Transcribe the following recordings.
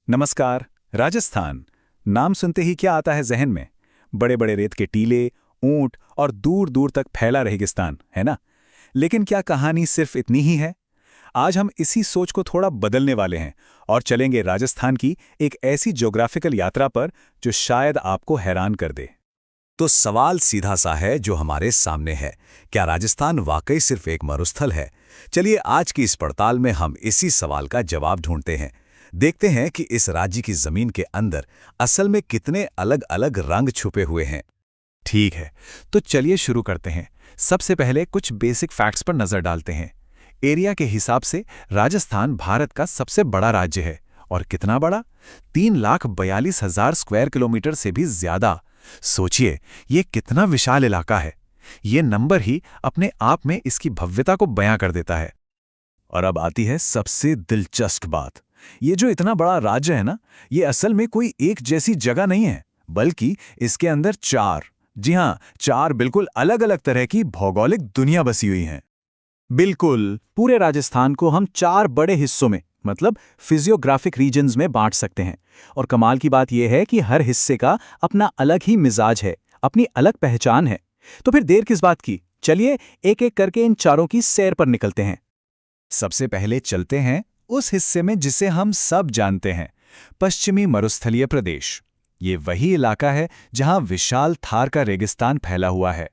नमस्कार। राजस्थान नाम सुनते ही क्या आता है जहन में? बड़े बड़े रेत के टीले, ऊंट और दूर दूर तक फैला रेगिस्तान, है ना? लेकिन क्या कहानी सिर्फ इतनी ही है? आज हम इसी सोच को थोड़ा बदलने वाले हैं और चलेंगे राजस्थान की एक ऐसी ज्योग्राफिकल यात्रा पर जो शायद आपको हैरान कर दे। तो सवाल सीधा सा है जो हमारे सामने है, क्या राजस्थान वाकई सिर्फ एक मरुस्थल है? चलिए आज की इस पड़ताल में हम इसी सवाल का जवाब ढूंढते हैं। देखते हैं कि इस राज्य की जमीन के अंदर असल में कितने अलग अलग रंग छुपे हुए हैं। ठीक है, तो चलिए शुरू करते हैं। सबसे पहले कुछ बेसिक फैक्ट्स पर नजर डालते हैं। एरिया के हिसाब से राजस्थान भारत का सबसे बड़ा राज्य है। और कितना बड़ा? 3,42,000 स्क्वायर किलोमीटर से भी ज्यादा। सोचिए, ये कितना विशाल इलाका है। ये नंबर ही अपने आप में इसकी भव्यता को बयां कर देता है। और अब आती है सबसे दिलचस्प बात। ये जो इतना बड़ा राज्य है ना, ये असल में कोई एक जैसी जगह नहीं है, बल्कि इसके अंदर चार बिल्कुल अलग अलग तरह की भौगोलिक दुनिया बसी हुई हैं। बिल्कुल, पूरे राजस्थान को हम 4 बड़े हिस्सों में, मतलब फिजियोग्राफिक रीजन्स में बांट सकते हैं। और कमाल की बात यह है कि हर हिस्से का अपना अलग ही मिजाज है, अपनी अलग पहचान है। तो फिर देर किस बात की, चलिए एक एक करके इन चारों की सैर पर निकलते हैं। सबसे पहले चलते हैं उस हिस्से में जिसे हम सब जानते हैं, पश्चिमी मरुस्थलीय प्रदेश। ये वही इलाका है जहां विशाल थार का रेगिस्तान फैला हुआ है।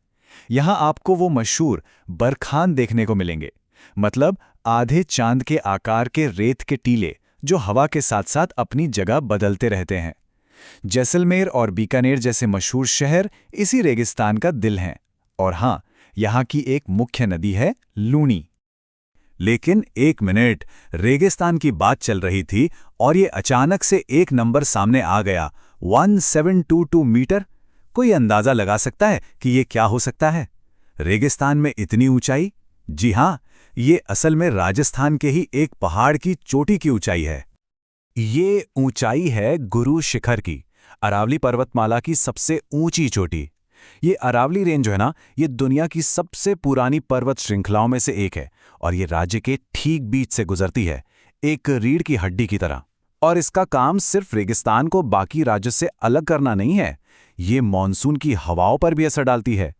यहां आपको वो मशहूर बरखान देखने को मिलेंगे, मतलब आधे चांद के आकार के रेत के टीले जो हवा के साथ साथ अपनी जगह बदलते रहते हैं। जैसलमेर और बीकानेर जैसे मशहूर शहर इसी रेगिस्तान का दिल हैं। और हां, यहां की एक मुख्य नदी है लूनी। लेकिन एक मिनट, रेगिस्तान की बात चल रही थी और ये अचानक से एक नंबर सामने आ गया, 1722 मीटर। कोई अंदाजा लगा सकता है कि ये क्या हो सकता है? रेगिस्तान में इतनी ऊंचाई? जी हां, ये असल में राजस्थान के ही एक पहाड़ की चोटी की ऊंचाई है। ये ऊंचाई है गुरु शिखर की, अरावली पर्वतमाला की सबसे ऊंची चोटी। ये अरावली रेंज जो है ना, ये दुनिया की सबसे पुरानी पर्वत श्रृंखलाओं में से एक है और ये राज्य के ठीक बीच से गुजरती है, एक रीढ़ की हड्डी की तरह। और इसका काम सिर्फ रेगिस्तान को बाकी राज्य से अलग करना नहीं है, ये मानसून की हवाओं पर भी असर डालती है।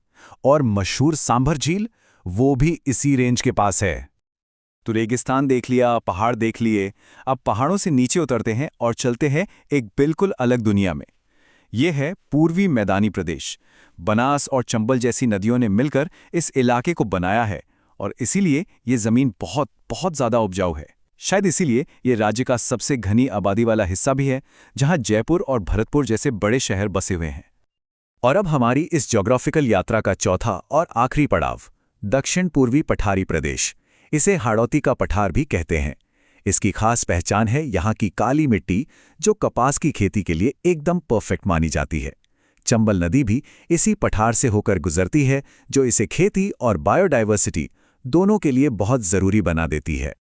और मशहूर सांभर झील, वो भी इसी रेंज के पास है। तो रेगिस्तान देख लिया, पहाड़ देख लिए, अब पहाड़ों से नीचे उतरते हैं और चलते हैं एक बिल्कुल अलग दुनिया में। ये है पूर्वी मैदानी प्रदेश। बनास और चंबल जैसी नदियों ने मिलकर इस इलाके को बनाया है और इसीलिए ये जमीन बहुत बहुत ज्यादा उपजाऊ है। शायद इसीलिए ये राज्य का सबसे घनी आबादी वाला हिस्सा भी है, जहां जयपुर और भरतपुर जैसे बड़े शहर बसे हुए हैं। और अब हमारी इस ज्योग्राफिकल यात्रा का चौथा और आखिरी पड़ाव, दक्षिण पूर्वी पठारी प्रदेश। इसे हाड़ौती का पठार भी कहते हैं। इसकी खास पहचान है यहाँ की काली मिट्टी, जो कपास की खेती के लिए एकदम परफेक्ट मानी जाती है। चंबल नदी भी इसी पठार से होकर गुजरती है, जो इसे खेती और बायोडायवर्सिटी दोनों के लिए बहुत जरूरी बना देती है।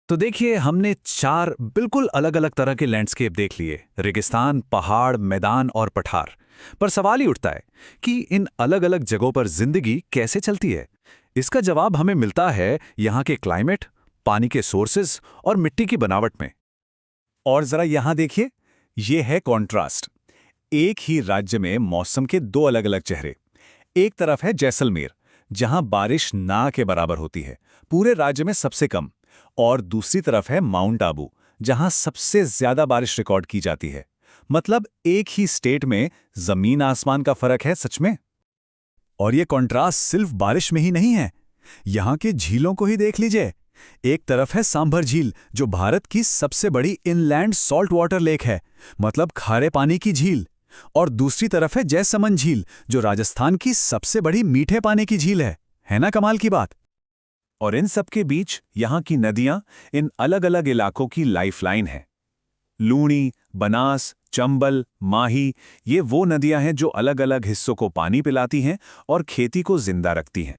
तो देखिए, हमने 4 बिल्कुल अलग अलग तरह के लैंडस्केप देख लिए, रेगिस्तान, पहाड़, मैदान और पठार। पर सवाल ही उठता है कि इन अलग अलग जगहों पर जिंदगी कैसे चलती है। इसका जवाब हमें मिलता है यहाँ के क्लाइमेट, पानी के सोर्सेज और मिट्टी की बनावट में। और जरा यहां देखिए, ये है कॉन्ट्रास्ट। एक ही राज्य में मौसम के 2 अलग अलग चेहरे। एक तरफ है जैसलमेर, जहां बारिश ना के बराबर होती है, पूरे राज्य में सबसे कम। और दूसरी तरफ है माउंट आबू, जहां सबसे ज्यादा बारिश रिकॉर्ड की जाती है। मतलब एक ही स्टेट में जमीन आसमान का फर्क है सच में। और ये कॉन्ट्रास्ट सिर्फ बारिश में ही नहीं है, यहां के झीलों को ही देख लीजिए। एक तरफ है सांभर झील, जो भारत की सबसे बड़ी इनलैंड सॉल्ट वाटर लेक है, मतलब खारे पानी की झील। और दूसरी तरफ है जैसमंद झील, जो राजस्थान की सबसे बड़ी मीठे पानी की झील है ना कमाल की बात? और इन सब के बीच यहाँ की नदियां इन अलग अलग इलाकों की लाइफलाइन है। लूणी, बनास, चंबल, माही, ये वो नदियां हैं जो अलग अलग हिस्सों को पानी पिलाती हैं और खेती को जिंदा रखती हैं।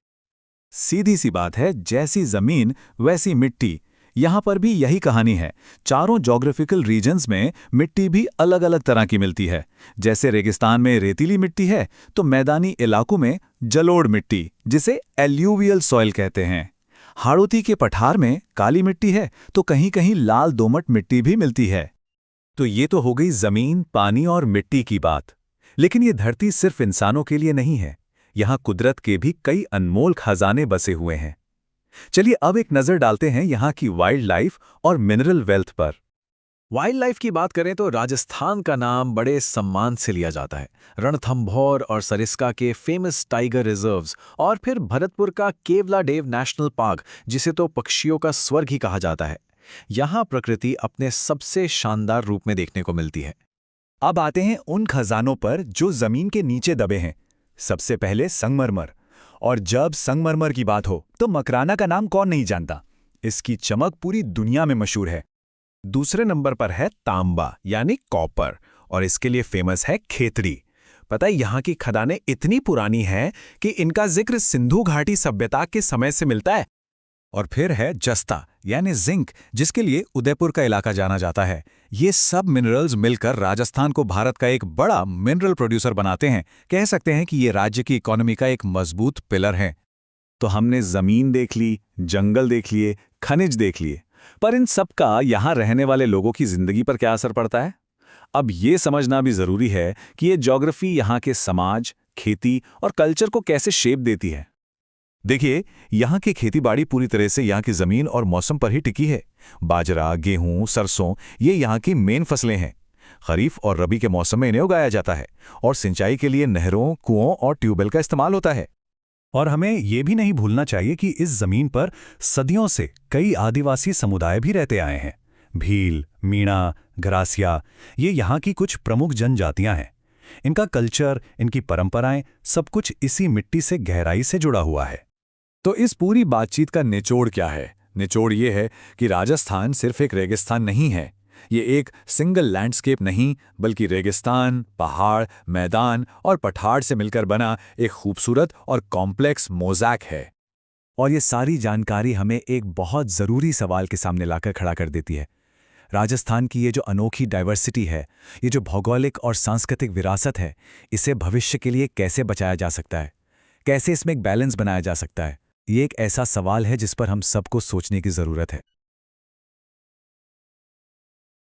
सीधी सी बात है, जैसी जमीन वैसी मिट्टी। यहां पर भी यही कहानी है। चारों ज्योग्राफिकल रीजन्स में मिट्टी भी अलग अलग तरह की मिलती है। जैसे रेगिस्तान में रेतीली मिट्टी है, तो मैदानी इलाकों में जलोढ़ मिट्टी, जिसे एल्यूवियल सॉइल कहते हैं। हाड़ौती के पठार में काली मिट्टी है, तो कहीं कहीं लाल दोमट मिट्टी भी मिलती है। तो ये तो हो गई जमीन, पानी और मिट्टी की बात। लेकिन ये धरती सिर्फ इंसानों के लिए नहीं है, यहाँ कुदरत के भी कई अनमोल खजाने बसे हुए हैं। चलिए अब एक नजर डालते हैं यहाँ की वाइल्ड लाइफ और मिनरल वेल्थ पर। वाइल्ड लाइफ की बात करें तो राजस्थान का नाम बड़े सम्मान से लिया जाता है। रणथंभौर और सरिस्का के फेमस टाइगर रिजर्व्स और फिर भरतपुर का केवलादेव नेशनल पार्क, जिसे तो पक्षियों का स्वर्ग ही कहा जाता है। यहाँ प्रकृति अपने सबसे शानदार रूप में देखने को मिलती है। अब आते हैं उन खजानों पर जो जमीन के नीचे दबे हैं। सबसे पहले संगमरमर। और जब संगमरमर की बात हो तो मकराना का नाम कौन नहीं जानता। इसकी चमक पूरी दुनिया में मशहूर है। दूसरे नंबर पर है तांबा यानी कॉपर, और इसके लिए फेमस है खेतड़ी। पता है, यहाँ की खदानें इतनी पुरानी हैं कि इनका जिक्र सिंधु घाटी सभ्यता के समय से मिलता है। और फिर है जस्ता यानी जिंक, जिसके लिए उदयपुर का इलाका जाना जाता है। ये सब मिनरल्स मिलकर राजस्थान को भारत का एक बड़ा मिनरल प्रोड्यूसर बनाते हैं। कह सकते हैं कि ये राज्य की इकोनॉमी का एक मजबूत पिलर है। तो हमने जमीन देख ली, जंगल देख लिए, खनिज देख लिए, पर इन सब का यहाँ रहने वाले लोगों की जिंदगी पर क्या असर पड़ता है? अब ये समझना भी जरूरी है कि ये ज्योग्राफी यहाँ के समाज, खेती और कल्चर को कैसे शेप देती है। देखिए, यहाँ की खेतीबाड़ी पूरी तरह से यहाँ की जमीन और मौसम पर ही टिकी है। बाजरा, गेहूं, सरसों ये यहाँ की मेन फसलें हैं। खरीफ और रबी के मौसम में इन्हें उगाया जाता है और सिंचाई के लिए नहरों, कुओं और ट्यूबवेल का इस्तेमाल होता है। और हमें ये भी नहीं भूलना चाहिए कि इस जमीन पर सदियों से कई आदिवासी समुदाय भी रहते आए हैं। भील, मीणा, ग्रासिया ये यहाँ की कुछ प्रमुख जनजातियां हैं। इनका कल्चर, इनकी परंपराएं सब कुछ इसी मिट्टी से गहराई से जुड़ा हुआ है। तो इस पूरी बातचीत का निचोड़ क्या है? निचोड़ ये है कि राजस्थान सिर्फ एक रेगिस्तान नहीं है। ये एक सिंगल लैंडस्केप नहीं, बल्कि रेगिस्तान, पहाड़, मैदान और पठार से मिलकर बना एक खूबसूरत और कॉम्प्लेक्स मोज़ैक है। और ये सारी जानकारी हमें एक बहुत ज़रूरी सवाल के सामने लाकर खड़ा कर देती है। राजस्थान की ये जो अनोखी डाइवर्सिटी है, ये जो भौगोलिक और सांस्कृतिक विरासत है, इसे भविष्य के लिए कैसे बचाया जा सकता है? कैसे इसमें एक बैलेंस बनाया जा सकता है? ये एक ऐसा सवाल है जिस पर हम सबको सोचने की ज़रूरत है।